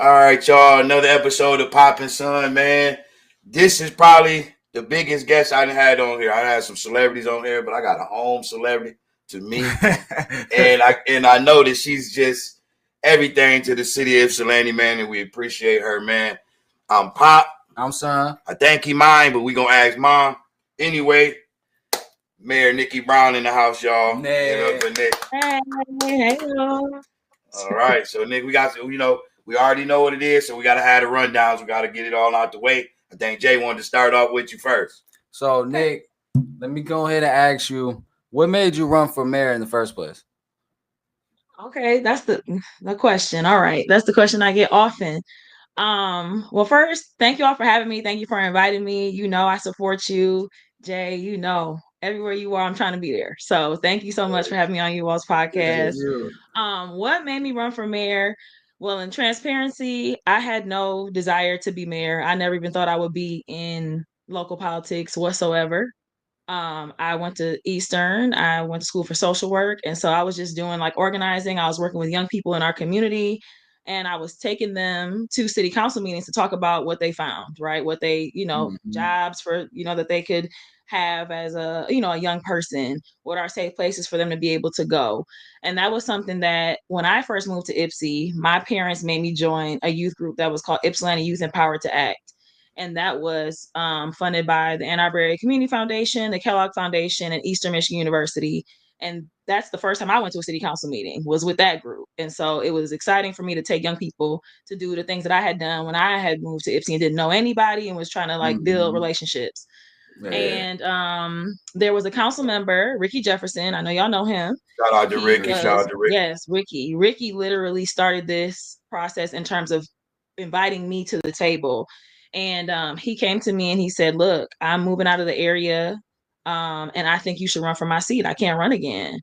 All right, y'all. Another episode of Poppin' Sun, man. This is probably the biggest guest I done had on here. I had some celebrities on here, but I got a home celebrity to me, and I know that she's just everything to the city of Ypsilanti, man, and we appreciate her, man. I'm Pop. I'm Son. I think he mine, but we gonna ask Mom anyway. Mayor Nikki Brown in the house, y'all. Hey. Nick. Hey, y'all. All right, so Nick, we got to, we already know what it is, so we got to have the rundowns. We got to get it all out the way. I think Jay wanted to start off with you first. So, Nick, let me go ahead and ask you, what made you run for mayor in the first place? Okay, that's the question. All right, that's the question I get often. Well, first, thank you all for having me. Thank you for inviting me. You know, I support you, Jay. You know, everywhere you are, I'm trying to be there. So, thank you so much for having me on you all's podcast. What made me run for mayor? Well, in transparency, I had no desire to be mayor. I never even thought I would be in local politics whatsoever. I went to Eastern. I went to school for social work. And so I was just doing like organizing. I was working with young people in our community and I was taking them to city council meetings to talk about what they found, right? What they, jobs for, that they could have as a young person. What are safe places for them to be able to go? And that was something that when I first moved to Ypsi, my parents made me join a youth group that was called Ypsilanti Youth Empowered to Act. And that was funded by the Ann Arbor Area Community Foundation, the Kellogg Foundation, and Eastern Michigan University. And that's the first time I went to a city council meeting was with that group. And so it was exciting for me to take young people to do the things that I had done when I had moved to Ypsi and didn't know anybody and was trying to build relationships. Yeah. And there was a council member, Ricky Jefferson. I know y'all know him. Shout out to Ricky. Yes, Ricky. Ricky literally started this process in terms of inviting me to the table. And he came to me and he said, look, I'm moving out of the area. And I think you should run for my seat. I can't run again.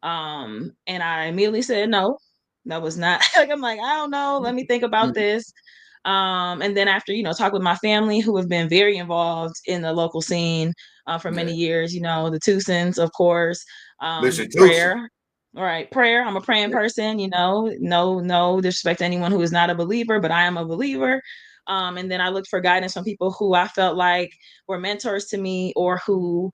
And I immediately said, no, that was not I'm like, I don't know. Let me think about this. And then after, talk with my family who have been very involved in the local scene for many years, the Tewsons, of course, prayer. All right. Prayer. I'm a praying person, no disrespect to anyone who is not a believer, but I am a believer. And then I looked for guidance from people who I felt like were mentors to me or who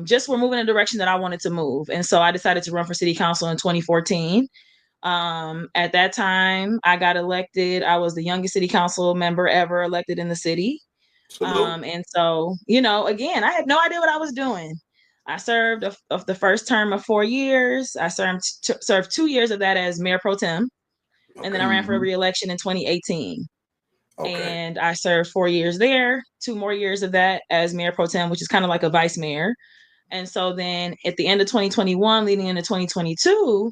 just were moving in a direction that I wanted to move. And so I decided to run for city council in 2014. At that time, I got elected. I was the youngest city council member ever elected in the city. And so, again, I had no idea what I was doing. I served of the first term of 4 years. I served 2 years of that as mayor pro tem. Okay. And then I ran for re-election in 2018. Okay. And I served 4 years there, 2 more years of that as mayor pro tem, which is kind of like a vice mayor. And so then at the end of 2021, leading into 2022,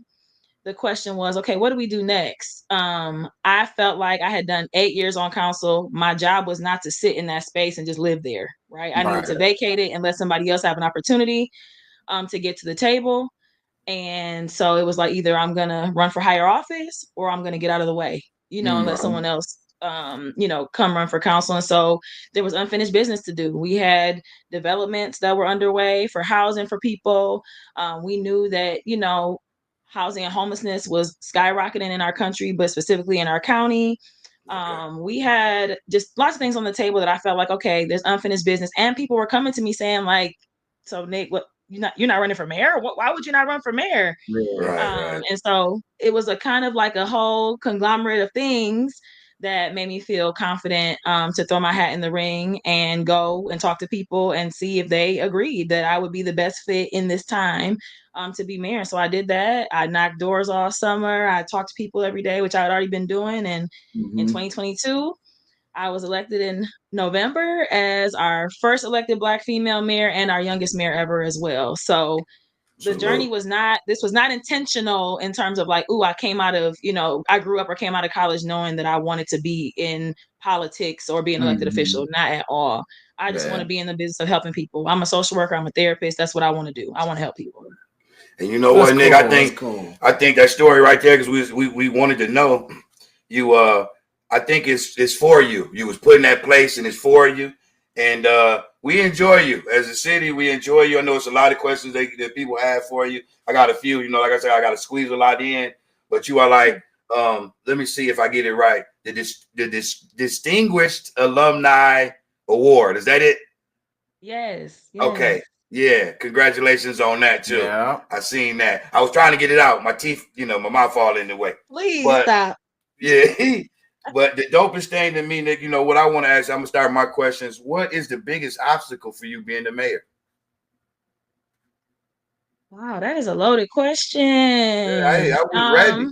the question was, okay, what do we do next? I felt like I had done 8 years on council. My job was not to sit in that space and just live there, right? I needed to vacate it and let somebody else have an opportunity to get to the table. And so it was like, either I'm going to run for higher office or I'm going to get out of the way, and let someone else come run for council. And so there was unfinished business to do. We had developments that were underway for housing for people. We knew that, housing and homelessness was skyrocketing in our country, but specifically in our county. We had just lots of things on the table that I felt like, okay, there's unfinished business. And people were coming to me saying like, so Nick, what, you're not running for mayor? Why would you not run for mayor? Right. And so it was a kind of like a whole conglomerate of things that made me feel confident to throw my hat in the ring and go and talk to people and see if they agreed that I would be the best fit in this time to be mayor. So I did that. I knocked doors all summer. I talked to people every day, which I had already been doing. And in 2022, I was elected in November as our first elected Black female mayor and our youngest mayor ever as well. So the journey was not intentional in terms of like, I came out of, I grew up or came out of college knowing that I wanted to be in politics or be an elected official. Not at all. I just want to be in the business of helping people. I'm a social worker. I'm a therapist. That's what I want to do. I want to help people. And you know what, Nick, I think that story right there, because we wanted to know you, I think it's for you. You was put in that place and it's for you. And we enjoy you as a city. We enjoy you. I know it's a lot of questions that people have for you. I got a few, like I said, I got to squeeze a lot in, but you are like Let me see if I get it right. The Distinguished Alumni Award. Is that it? Yes, Okay. yes. Yeah. Congratulations on that too. Yeah. I seen that. I was trying to get it out. My teeth, my mouth all in the way. Please But stop. yeah. But the dopest thing to me, Nick, what I want to ask, I'm gonna start my questions. What is the biggest obstacle for you being the mayor? Wow, that is a loaded Yeah, question. I was ready.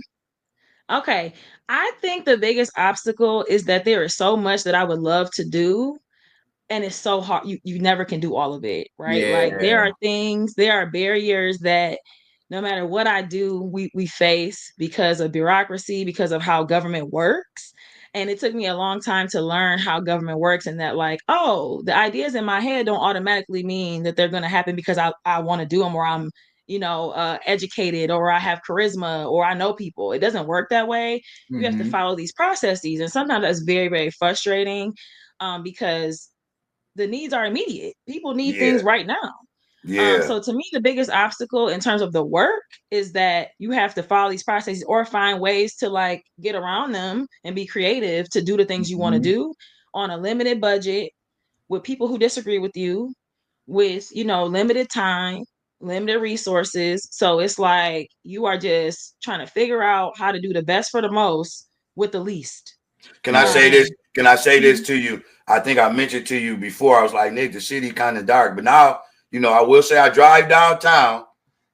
Okay. I think the biggest obstacle is that there is so much that I would love to do, and it's so hard. You never can do all of it, right? Like there Yeah. are things, there are barriers that no matter what I do, we face because of bureaucracy, because of how government works. And it took me a long time to learn how government works, and that, like, oh, the ideas in my head don't automatically mean that they're going to happen because I want to do them, or I'm educated, or I have charisma, or I know people. It doesn't work that way. You have to Mm-hmm. follow these processes, and sometimes that's very, very frustrating, because the needs are immediate. People need Yeah. things right now. Yeah. So to me, the biggest obstacle in terms of the work is that you have to follow these processes or find ways to like get around them and be creative to do the things you want to Mm-hmm. do on a limited budget with people who disagree with you, with limited time, limited resources. So it's like you are just trying to figure out how to do the best for the most with the least. Can I say Yeah. this? Can I say this Mhm. to you? I think I mentioned to you before. I was like, Nick, the city kind of dark, but now, I will say I drive downtown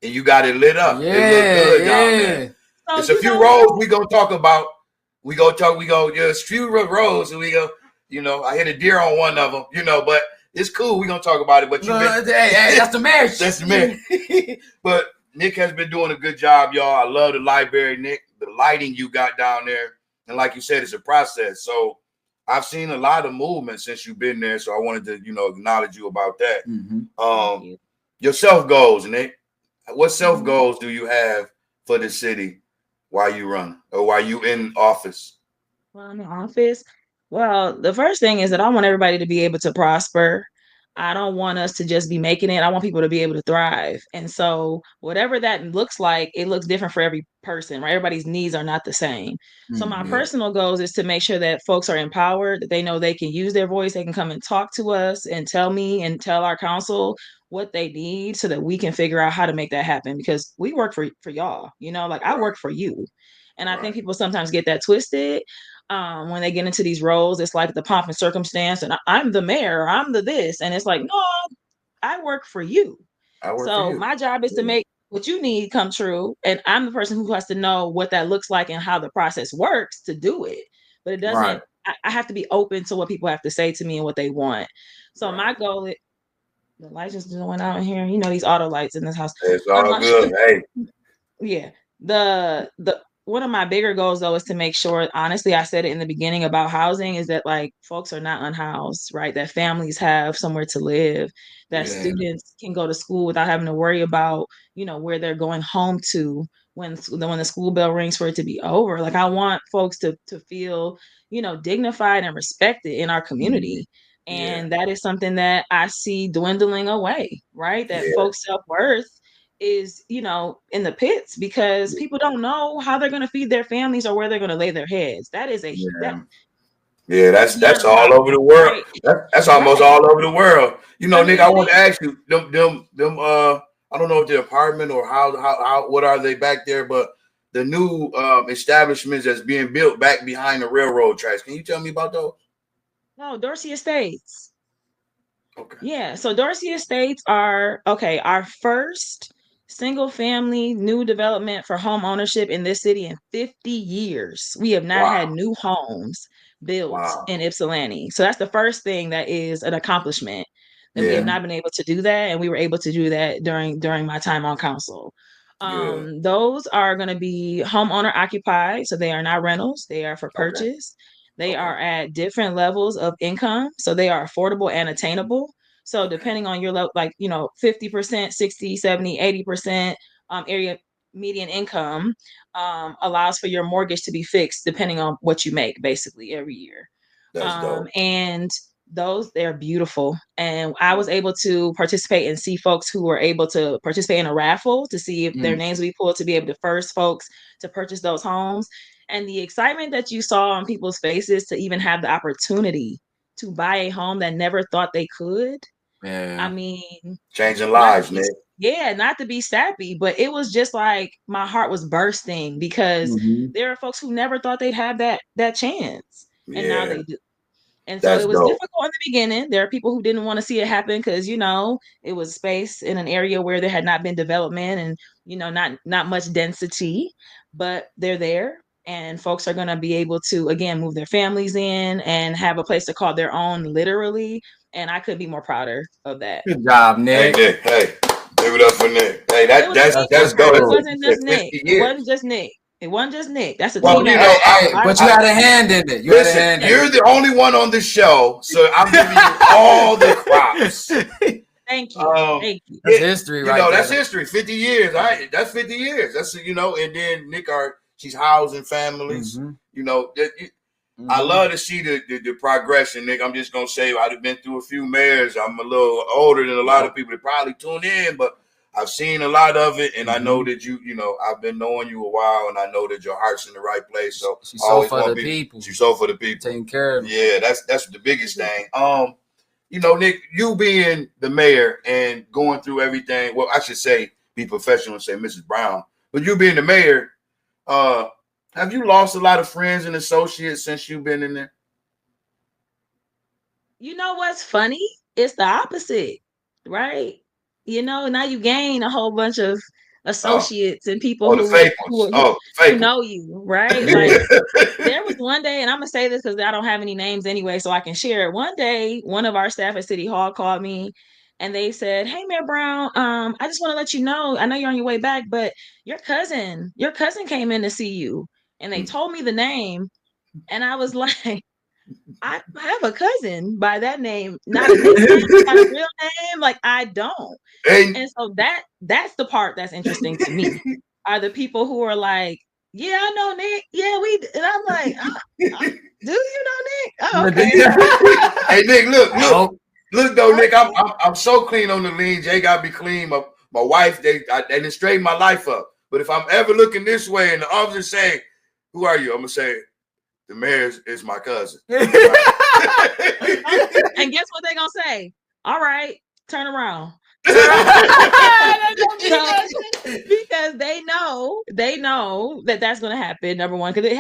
and you got it lit up. It look Yeah. good down there. Yeah. So It's a you few know roads what? we gonna talk about. There's a few roads and we go, I hit a deer on one of them, but it's cool. We gonna talk about it. But you've been, Hey, that's the marriage. that's the man. But Nick has been doing a good job, y'all. I love the library, Nick. The lighting you got down there. And like you said, it's a process. So I've seen a lot of movement since you've been there. So I wanted to, acknowledge you about that. Mm-hmm. Thank Um, you. your self goals, Nick. What self Mhm. goals do you have for the city while you run or while you in office? Well, I'm in office. Well, the first thing is that I want everybody to be able to prosper. I don't want us to just be making it. I want people to be able to thrive. And so, whatever that looks like, it looks different for every person, right? Everybody's needs are not the same. So, my Yeah. personal goals is to make sure that folks are empowered, that they know they can use their voice, they can come and talk to us and tell me and tell our council what they need so that we can figure out how to make that happen, because we work for y'all, like I Right, work for you. And I think right. people sometimes get that twisted, when they get into these roles. It's like the pomp and circumstance, and I'm the mayor, I'm the this, and it's like, no, I work for you. I work for So you. my job is to Yeah, make what you need come true, and I'm the person who has to know what that looks like and how the process works to do it. But it Right. doesn't. I have to be open to what people have to say to me and what they want. So right. my goal is, the lights just went out in here. These auto lights in this house. It's all Uh, good. Hey, yeah. The one of my bigger goals though is to make sure, honestly, I said it in the beginning about housing, is that like folks are not unhoused, right? That families have somewhere to live, that Yeah. students can go to school without having to worry about, where they're going home to when the school bell rings for it to be over. Like I want folks to feel, dignified and respected in our Mm-hmm. community. yeah, And that is something that I see dwindling away, right? That yeah, folks' self-worth is, in the pits because people don't know how they're going to feed their families or where they're going to lay their heads. That is Yeah. yeah. that's beyond That's a all over problem, the world. right? That's almost Right. all over the world. I Nick, mean, I it want to is. ask you, them. I don't know if the apartment or how what are they back there, but the new establishments that's being built back behind the railroad tracks. Can you tell me about those? No, Dorsey Estates. Okay. Yeah, so Dorsey Estates are okay, our first single family new development for home ownership in this city in 50 years. We have not Wow. had new homes built Wow. in Ypsilanti. So that's the first thing that is an accomplishment, that we have Yeah. not been able to do that, and we were able to do that during my time on council. Good. Those are going to be homeowner occupied, so they are not rentals, they are for Okay. purchase. They Okay. are at different levels of income, so they are affordable and attainable. So Okay. depending on your level, like, 50%, 60, 70, 80% area median income allows for your mortgage to be fixed depending on what you make basically every year. That's dope. And they're beautiful. And I was able to participate and see folks who were able to participate in a raffle to see if their names would be pulled to be able to first folks to purchase those homes. And the excitement that you saw on people's faces to even have the opportunity to buy a home that never thought they could. Yeah. I mean, changing lives, Nick. Yeah, not to be sappy, but it was just like my heart was bursting because there are folks who never thought they'd have that chance, and now they do. And so That's it was dope. difficult in the beginning. There are people who didn't want to see it happen because, it was space in an area where there had not been development and, not much density, but they're there. And folks are going to be able to, again, move their families in and have a place to call their own, literally. And I couldn't be more prouder of that. Good job, Nick. Hey, Nick. Hey, give it up for Nick. Hey, that's dope. dope. It wasn't just Nick. It wasn't just Nick. It wasn't just Nick. That's a team effort. But you had a hand in it. You're the only one on the show, so I'm giving you all the props. Thank you. Thank you. That's history, right? That's history. 50 years. All right. That's 50 years. That's, and then Nick, she's housing families. I love to see the progression, Nick. I'm just going to say I've been through a few mayors. I'm a little older than a lot of people that probably tune in, but I've seen a lot of it, and I know that I've been knowing you a while, and I know that your heart's in the right place. So she's so for the people. She's so for the people. Taking care of them. Yeah, that's the biggest thing. Nick, you being the mayor and going through everything. Well, I should say be professional and say Mrs. Brown, but you being the mayor, have you lost a lot of friends and associates since you've been in there? You know what's funny? It's the opposite, right? Now you gain a whole bunch of associates and people who know you, right? Like there was one day, and I'm gonna say this because I don't have any names anyway, so I can share it. One day, one of our staff at City Hall called me and they said, "Hey, Mayor Brown, I just want to let you know, I know you're on your way back, but your cousin came in to see you." And they told me the name, and I was like, I have a cousin by that name, not a nickname, not a real name. Like I don't. And so that's the part that's interesting to me. Are the people who are like, yeah, I know Nick. Yeah, and I'm like, do you know Nick? Oh, okay. Hey Nick, look though, Nick. I'm so clean on the lean. Jay got me clean. My wife, they done straightened my life up. But if I'm ever looking this way and the officer say, "Who are you?" I'm gonna say, "The mayor is my cousin." And guess what they're gonna say? All right, turn around. Because they know that that's gonna happen. Number one, because it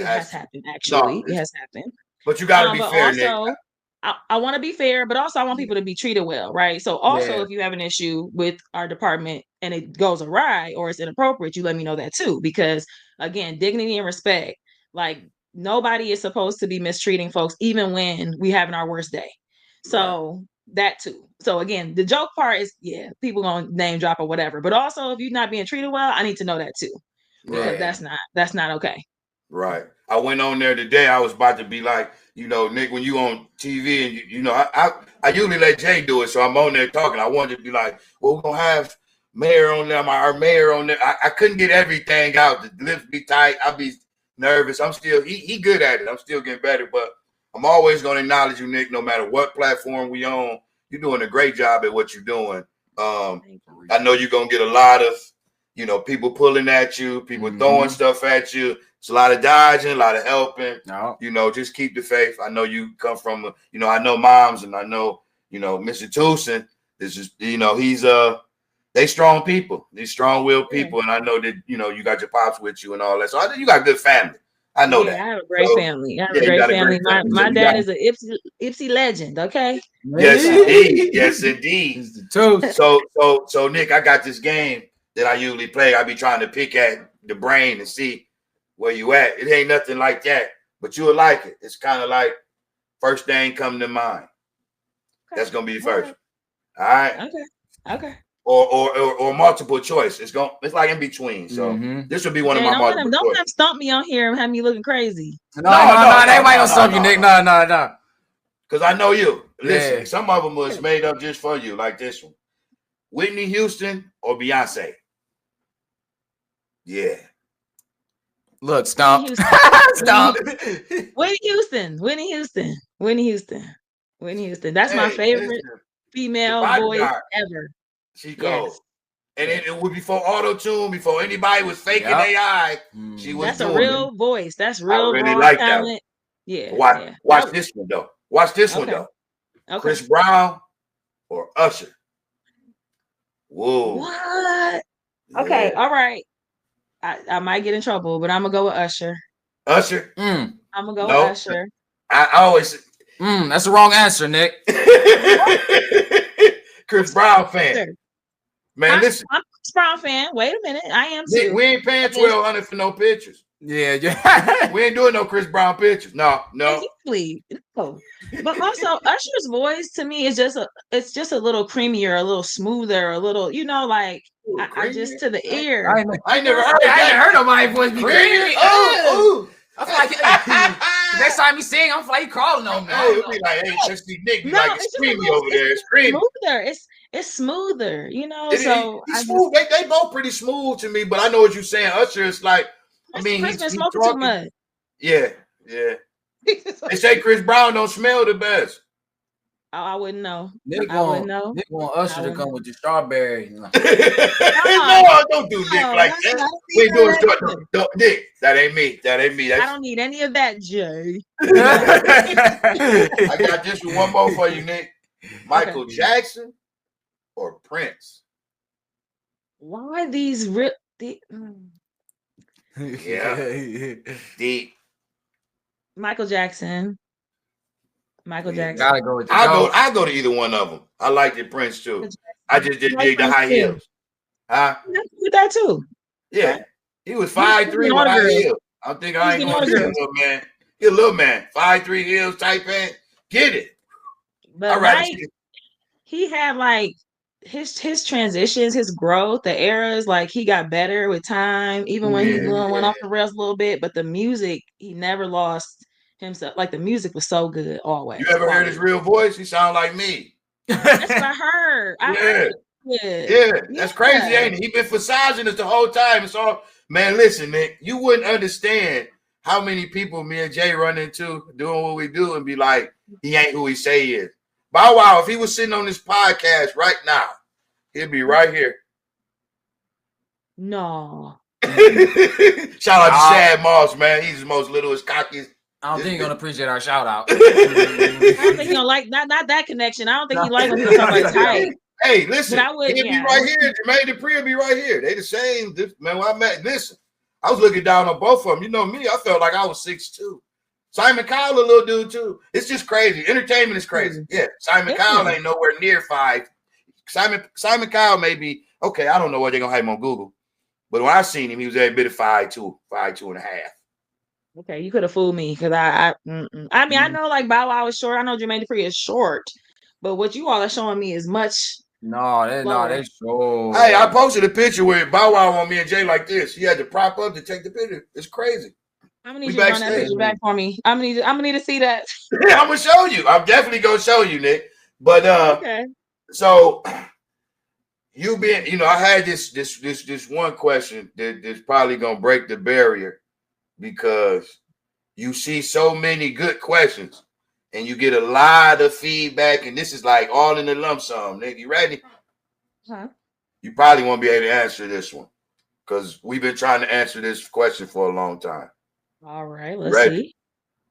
has happened. Actually, it has happened. But you gotta be fair, also, Nick. I want to be fair, but also I want people to be treated well, right? So also, if you have an issue with our department and it goes awry or it's inappropriate, you let me know that too. Because again, dignity and respect. Like nobody is supposed to be mistreating folks, even when we having our worst day. So that too. So again, the joke part is, people gonna name drop or whatever. But also, if you're not being treated well, I need to know that too, because that's not okay. Right. I went on there today. I was about to be like, Nick, when you on TV and I usually let Jay do it, so I'm on there talking. I wanted to be like, well, we're gonna have mayor on there, our mayor on there. I couldn't get everything out. The lips be tight. I'll be nervous. I'm still he good at it. I'm still getting better, but I'm always gonna acknowledge you, Nick, no matter what platform we on. You're doing a great job at what you're doing. I know you're gonna get a lot of people pulling at you, people throwing stuff at you. It's a lot of dodging, a lot of helping. No. Just keep the faith. I know you come from, I know moms, and I know, Mr. Tucson. This is, he's they strong people. These strong-willed people, and I know that you got your pops with you and all that. So I think you got a good family. I know that. I have a great family. I have a great family. My dad is an Ypsi legend. Okay. Yes, indeed. Yes, indeed. It's the truth. So Nick, I got this game that I usually play. I be trying to pick at the brain and see where you at. It ain't nothing like that, but you'll like it. It's kind of like first thing coming to mind. Okay. That's gonna be the first. All right. Okay. Or multiple choice. It's like in between. So this would be one of my multiple choice. Don't let them stump me on here and have me looking crazy. No, they ain't gonna stump you, Nick. No. Because I know you. Listen, some of them was made up just for you, like this one. Whitney Houston or Beyonce? Yeah. Look, stomp. Whitney Houston. Whitney Houston. That's my Hey, favorite listen, the female voice bodyguard, ever. she Yes. cold. And it was before auto-tune, before anybody was faking Yep. AI. She was That's a doing real it. voice. That's I real really raw like that one. talent. Yeah. Watch That- this one though. Watch this one Okay. though. Okay. Chris Brown or Usher? Whoa. What? Okay. Yeah. All right. I might get in trouble, but I'm gonna go with Usher. Usher? I'm gonna go with No. Usher. I always That's the wrong answer, Nick. Chris Brown fan. Usher. Man, listen. I'm a Chris Brown fan. Wait a minute. I am Nick, too. we ain't paying $1,200 for no pictures. Yeah. We ain't doing no Chris Brown pictures. No. Exactly. No. But also Usher's voice to me is just a little creamier, a little smoother, a little, like I just to the ear. I ain't never heard I ain't that. heard nobody voice be creamy. Oh, I feel like next time you sing, I'm like you crawling on me. Hey, it'll be like, hey, just see Nick be No, like, it's it's just a creamy little- over there. It's creamy. Smoother. It's smoother, so He's smooth. They both pretty smooth to me, but I know what you're saying. Usher is like, I mean, Chris been he's smoking talking. too much. Yeah. They say Chris Brown don't smell the best. I wouldn't know. Nick I wouldn't know. Nick want Usher to come with the strawberry. No, don't do Nick like that. We ain't doing stuff. Nick, that ain't me. That ain't me. I don't need any of that, Jay. I got just one more for you, Nick. Michael Jackson or Prince? Why these real? Yeah. Deep. Michael Jackson. Michael Jackson. Gotta go with the I go to either one of them. I liked it, Prince too. I just did dig the high heels. Huh? With that too. Yeah. He was 5'3" with high heels. I think I ain't gonna be a little man. He a little man. 5'3" heels, tight pants. Get it. But Mike, he had like his transitions, his growth, the eras, like he got better with time, even when he went off the rails a little bit. But the music, he never lost himself. Like the music was so good always. You ever heard his real voice? He sound like me. That's what I heard. Yeah, that's crazy, ain't it? He been emphasizing it the whole time. It's all, man, listen, Nick, you wouldn't understand how many people me and Jay run into doing what we do and be like, he ain't who he say he is. Bow Wow, if he was sitting on this podcast right now, he'd be right here. No. Shout out to Shad Moss, man. He's the most littlest, cockiest. I don't think you're gonna appreciate our shout out. I don't think he'll like not that connection. I don't think he like when people talk about tight. Hey, listen, he'll be right here. Jermaine Dupri will be right here. They the same. Man, when I met, listen, I was looking down on both of them. You know me, I felt like I was 6'2". Simon Cowell, a little dude too. It's just crazy. Entertainment is crazy. Yeah, Simon Cowell ain't nowhere near 5. Simon Cowell may be, okay, I don't know what they're going to have him on Google. But when I seen him, he was every bit of 5'2", 5'2.5". Okay, you could have fooled me because I mean, I know like Bow Wow is short. I know Jermaine Dupri is short, but what you all are showing me is much. They short. Hey, I posted a picture with Bow Wow on me and Jay like this. He had to prop up to take the picture. It's crazy. I'm gonna need you to run that picture back for me. I'm gonna need to see that. I'm gonna show you. I'm definitely gonna show you, Nick. But okay. So you been, I had this one question that's probably gonna break the barrier because you see so many good questions and you get a lot of feedback, and this is like all in the lump sum. Nick, you ready? Huh? You probably won't be able to answer this one because we've been trying to answer this question for a long time. All right, let's see.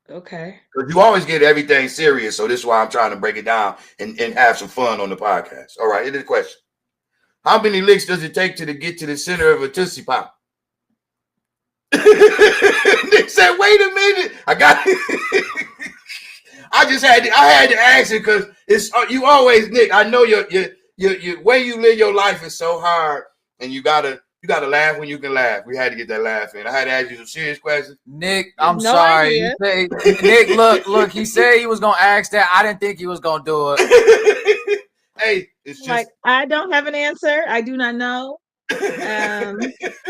Okay. Because you always get everything serious, so this is why I'm trying to break it down and have some fun on the podcast. All right, here's the question. How many licks does it take to get to the center of a Tootsie Pop? Nick said, wait a minute. I got it. I had to ask it because it's you always, Nick. I know your way you live your life is so hard, and you gotta laugh when you can laugh. We had to get that laugh in. I had to ask you some serious questions. Nick, I'm sorry. Nick, look. He said he was gonna ask that. I didn't think he was gonna do it. Hey, it's just like I don't have an answer. I do not know.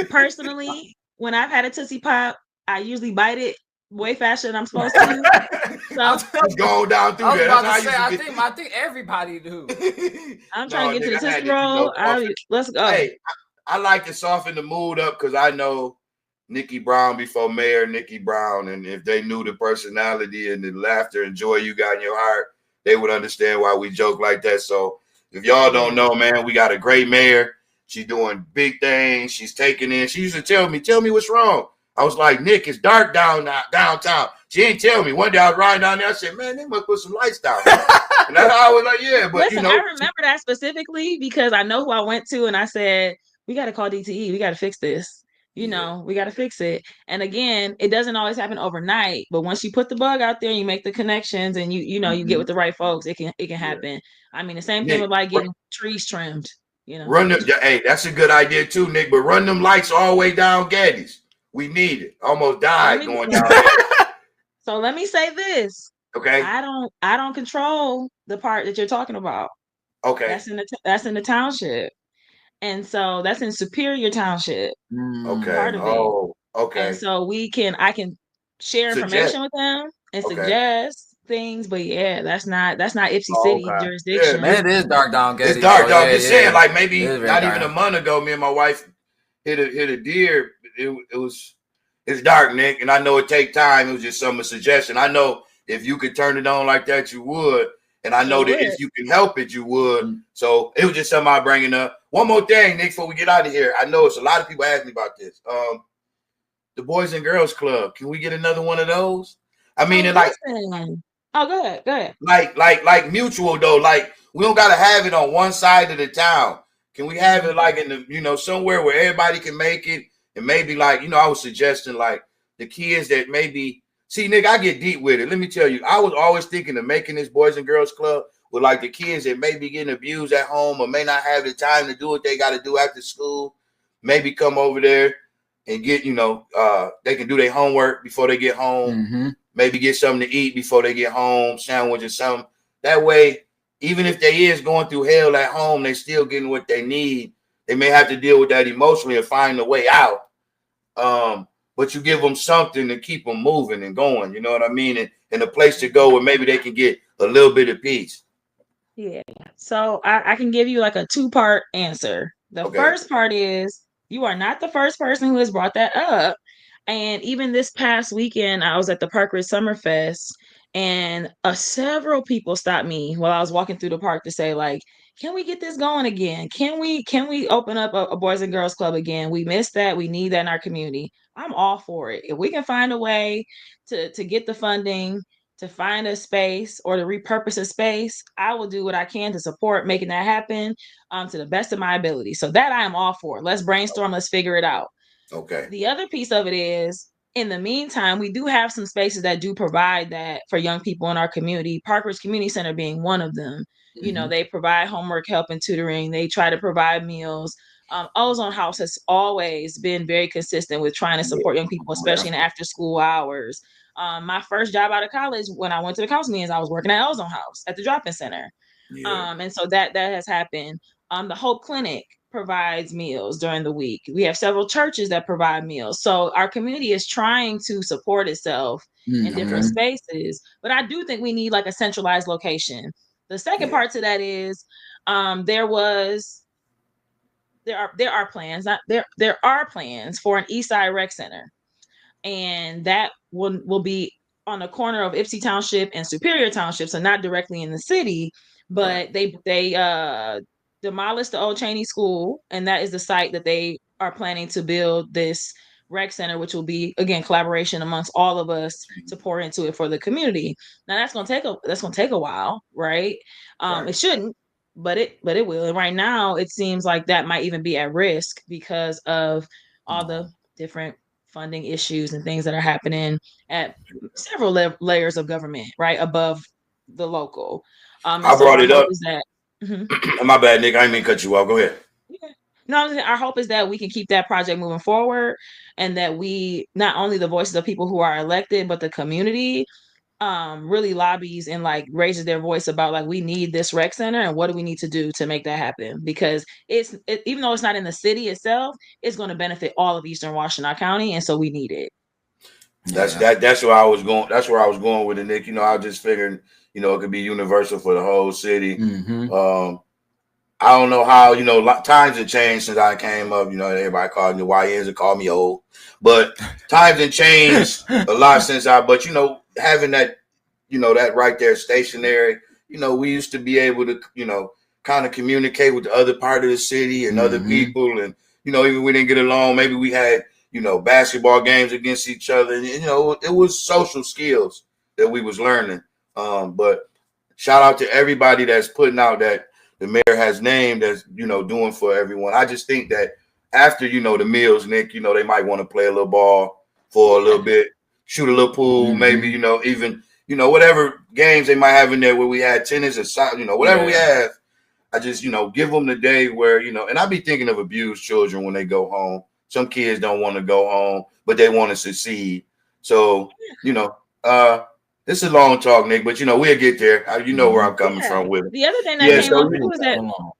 Personally, when I've had a Tootsie Pop, I usually bite it way faster than I'm supposed to. So it's going down through there. I think everybody do. I'm trying to get to the Tootsie Roll. Let's go. Hey, I like to soften the mood up because I know Nikki Brown before Mayor Nikki Brown, and if they knew the personality and the laughter and joy you got in your heart, they would understand why we joke like that. So if y'all don't know, man, we got a great mayor. She's doing big things. She's taking in. She used to tell me what's wrong. I was like, Nick, it's dark downtown. She ain't tell me. One day I was riding down there. I said, man, they must put some lights down there. And that's how I was like, yeah. But, listen, I remember that specifically because I know who I went to and I said, we got to call DTE. We got to fix this. We got to fix it. And again, it doesn't always happen overnight, but once you put the bug out there and you make the connections and you get with the right folks, it can happen. I mean, the same thing with like getting trees trimmed. Run them. Hey, that's a good idea too, Nick. But run them lights all the way down Geddes. We need it. Almost died going down there. So let me say this. Okay. I don't control the part that you're talking about. Okay. That's in the township. And so that's in Superior Township. Okay. Part of it. Okay. And so I can share information with them and suggest things, but yeah, that's not Ypsi City jurisdiction. Yeah, it is dark down Geddes. It's dark, dog. Just saying, like maybe not even a month ago, me and my wife hit a deer. It's dark, Nick, and I know it take time. It was just some suggestion. I know if you could turn it on like that, you would. And I know that if you can help it, you would. So it was just something I bringing up. One more thing, Nick, before we get out of here. I know it's a lot of people ask me about this. The Boys and Girls Club. Can we get another one of those? I mean, go ahead. Like mutual though. Like we don't gotta have it on one side of the town. Can we have it like in the somewhere where everybody can make it? And maybe like I was suggesting like the kids that maybe. See, Nick, I get deep with it. Let me tell you, I was always thinking of making this Boys and Girls Club with like the kids that may be getting abused at home or may not have the time to do what they got to do after school. Maybe come over there and get, they can do their homework before they get home. Mm-hmm. Maybe get something to eat before they get home, sandwich or something. That way, even if they is going through hell at home, they still getting what they need. They may have to deal with that emotionally and find a way out. But you give them something to keep them moving and going, you know what I mean? And a place to go where maybe they can get a little bit of peace. Yeah. So I can give you like a 2-part answer. The first part is you are not the first person who has brought that up. And even this past weekend, I was at the Park Ridge Summerfest and several people stopped me while I was walking through the park to say like, can we get this going again? Can we open up a Boys and Girls Club again? We missed that. We need that in our community. I'm all for it. If we can find a way to get the funding, to find a space or to repurpose a space, I will do what I can to support making that happen to the best of my ability. So that I am all for. Let's brainstorm. Let's figure it out. Okay. The other piece of it is, in the meantime, we do have some spaces that do provide that for young people in our community. Park Ridge Community Center being one of them. Mm-hmm. They provide homework help and tutoring. They try to provide meals. Ozone House has always been very consistent with trying to support young people, especially in after school hours. My first job out of college, when I went to the council meetings, I was working at Ozone House at the drop-in center. Yeah. And so that has happened. The Hope Clinic provides meals during the week. We have several churches that provide meals. So our community is trying to support itself in different spaces. But I do think we need like a centralized location. The second part to that is there are plans for an East Side Rec Center. And that will be on the corner of Ypsi Township and Superior Township, so not directly in the city, but they demolished the old Cheney School, and that is the site that they are planning to build this rec center, which will be again collaboration amongst all of us to pour into it for the community. Now that's gonna take a while, right? It shouldn't, but it will. And right now, it seems like that might even be at risk because of all the different funding issues and things that are happening at several layers of government, right above the local. I brought it up. Mm-hmm. My bad, Nick. I didn't mean to cut you off. Go ahead. Yeah. No, our hope is that we can keep that project moving forward, and that we not only the voices of people who are elected, but the community really lobbies and like raises their voice about like we need this rec center and what do we need to do to make that happen, because even though it's not in the city itself, it's going to benefit all of Eastern Washtenaw County, and so we need it. That's where I was going. That's where I was going with it, Nick. I was just figuring, it could be universal for the whole city. Mm-hmm. I don't know how, times have changed since I came up. Everybody called me YNs and called me old, but times have changed a lot since but having that, that right there stationary, we used to be able to, kind of communicate with the other part of the city and other people. And, even we didn't get along, maybe we had, basketball games against each other. And, it was social skills that we was learning. But shout out to everybody that's putting out that the mayor has named as, doing for everyone. I just think that after, the meals, Nick, they might want to play a little ball for a little bit, shoot a little pool, maybe, even, whatever games they might have in there where we had tennis or soccer, whatever we have. I just, give them the day where, and I be thinking of abused children when they go home. Some kids don't want to go home, but they want to succeed. So, this is a long talk, Nick, but we'll get there. You know where I'm coming from with it. The other thing that came up was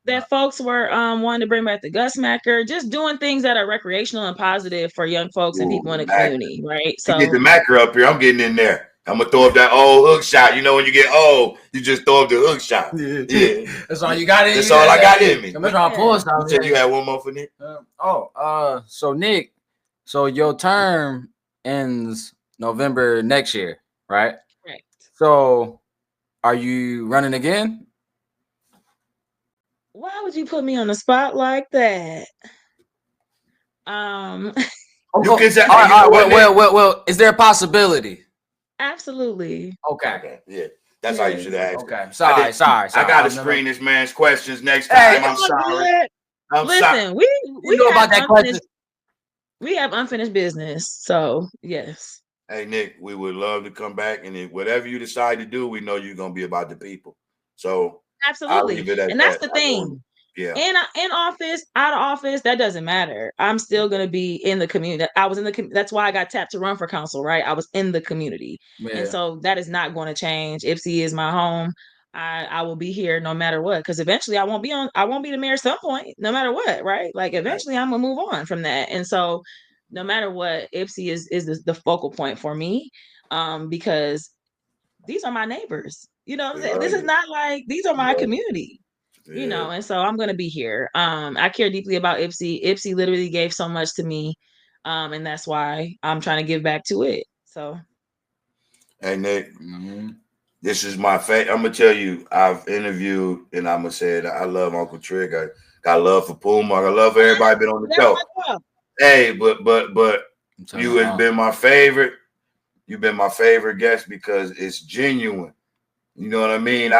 that folks were wanting to bring back the Gusmacker, just doing things that are recreational and positive for young folks and people in the community, right? So get the Macker up here. I'm getting in there. I'm gonna throw up that old hook shot. When you get old, you just throw up the hook shot. Yeah. That's all you got in. That's all I got in me. I'm trying to pull stuff. You said you had one more for Nick. So Nick, your term ends November next year, right? Right. So, are you running again? Why would you put me on the spot like that? You can say, well, is there a possibility? Absolutely. Okay. Yeah. That's how you should ask. Okay. Sorry. I gotta screen this man's questions next time. I'm sorry. Listen, we know about that question. We have unfinished business. So yes. Hey Nick, we would love to come back, and if whatever you decide to do, we know you're gonna be about the people. So absolutely, and that's the thing. Yeah. In office, out of office, that doesn't matter. I'm still gonna be in the community. I was in the. That's why I got tapped to run for council, right? I was in the community, and so that is not going to change. Ypsi is my home. I will be here no matter what, because eventually I won't be the mayor at some point, no matter what, right? Like eventually I'm gonna move on from that, and so no matter what, Ypsi is the focal point for me, because these are my neighbors. This is not like these are my community. And so I'm going to be here. I care deeply about Ypsi. Ypsi literally gave so much to me. And that's why I'm trying to give back to it. So. Hey, Nick, this is my favorite. I'm going to tell you, I've interviewed and I'm going to say that I love Uncle Trick. I got love for Puma. I got love for everybody been on the show. Hey, but you have been my favorite. You've been my favorite guest because it's genuine. You know what I mean?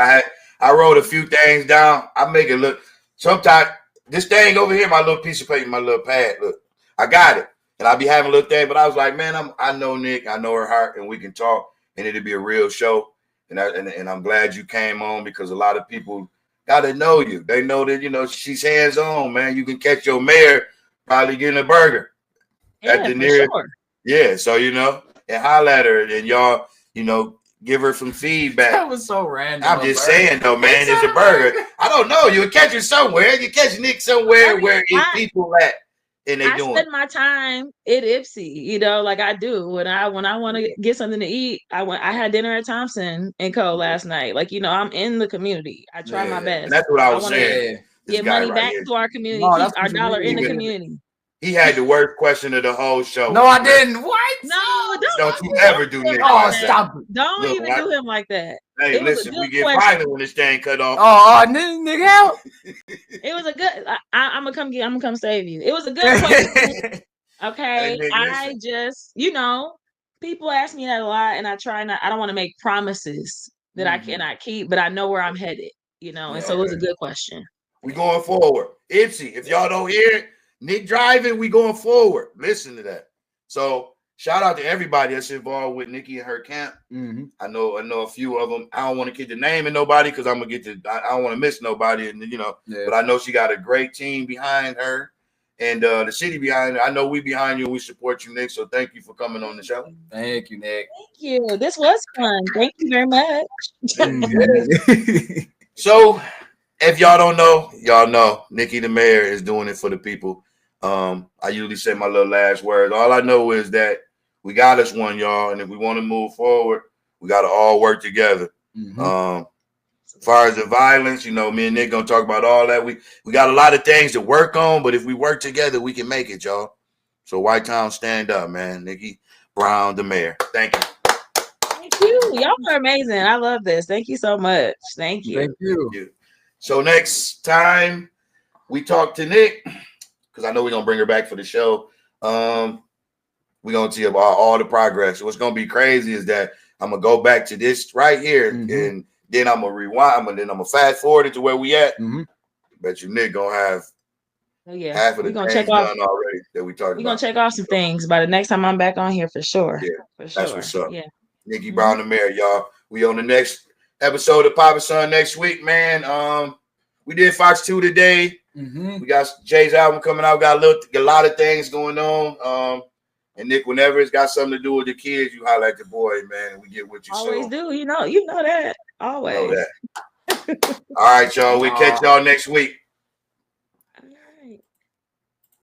I wrote a few things down. I make it look. Sometimes this thing over here, my little piece of paper, my little pad. Look, I got it, and I be having a little thing. But I was like, man, I know Nick, I know her heart, and we can talk, and it'll be a real show. And I'm glad you came on because a lot of people got to know you. They know that she's hands on, man. You can catch your mayor probably getting a burger at the nearest. Sure. Yeah, so and holler at her, and y'all, give her some feedback. That was so random. I'm just saying, though, man, it's a burger. I don't know. You'll catch it somewhere. You catch Nick somewhere where people at, and I spend my time at Ypsi, like I do when I want to get something to eat. I had dinner at Thompson and Co. last night. Like I'm in the community. I try my best. And that's what I was saying. Get money back to our community. Keep our dollar in the community. He had the worst question of the whole show. No, I didn't. What? No, don't you ever do Nick. Oh, stop it. Don't even do him like that. Hey, listen, we get violent when this thing cut off. Nick, help. It was a good. I'm gonna come save you. It was a good question. Okay, hey, Nick, I just, people ask me that a lot, and I try not. I don't want to make promises that I cannot keep, but I know where I'm headed. And so it was a good question. We going forward, Ypsi. If y'all don't hear it. Nick driving, we going forward. Listen to that. So shout out to everybody that's involved with Nikki and her camp. I know a few of them. I don't want to get the name of nobody because I'm gonna I don't want to miss nobody, and but I know she got a great team behind her and the city behind her. I know we behind you and we support you, Nick. So thank you for coming on the show. Thank you, Nick. Thank you. This was fun. Thank you very much. So if y'all don't know, y'all know Nikki the mayor is doing it for the people. I usually say my little last words. All I know is that we got us one, y'all, and if we want to move forward, we got to all work together. As far as the violence, me and Nick gonna talk about all that. We got a lot of things to work on, but if we work together, we can make it, y'all. So White Town, stand up, man. Nikki Brown, the mayor. Thank you. Thank you. Y'all are amazing. I love this. Thank you so much. Thank you. Thank you. So next time we talk to Nick, because I know we're gonna bring her back for the show. We're gonna see about all the progress. What's gonna be crazy is that I'm gonna go back to this right here, and then I'm gonna rewind, and then I'm gonna fast forward it to where we at. Bet you Nick gonna have half of the things done already that we talked about. We're gonna check off some things by the next time I'm back on here for sure. Yeah, for sure. That's what's up. Yeah. Nikki Brown the Mayor, y'all. We on the next episode of Papa Son next week, man. We did Fox 2 today. We got Jay's album coming out. We got a lot of things going on. And Nick, whenever it's got something to do with the kids, you highlight the boy, man, and we get what you always so. do. You know that. Always. Know that. All right, y'all. We'll catch y'all next week.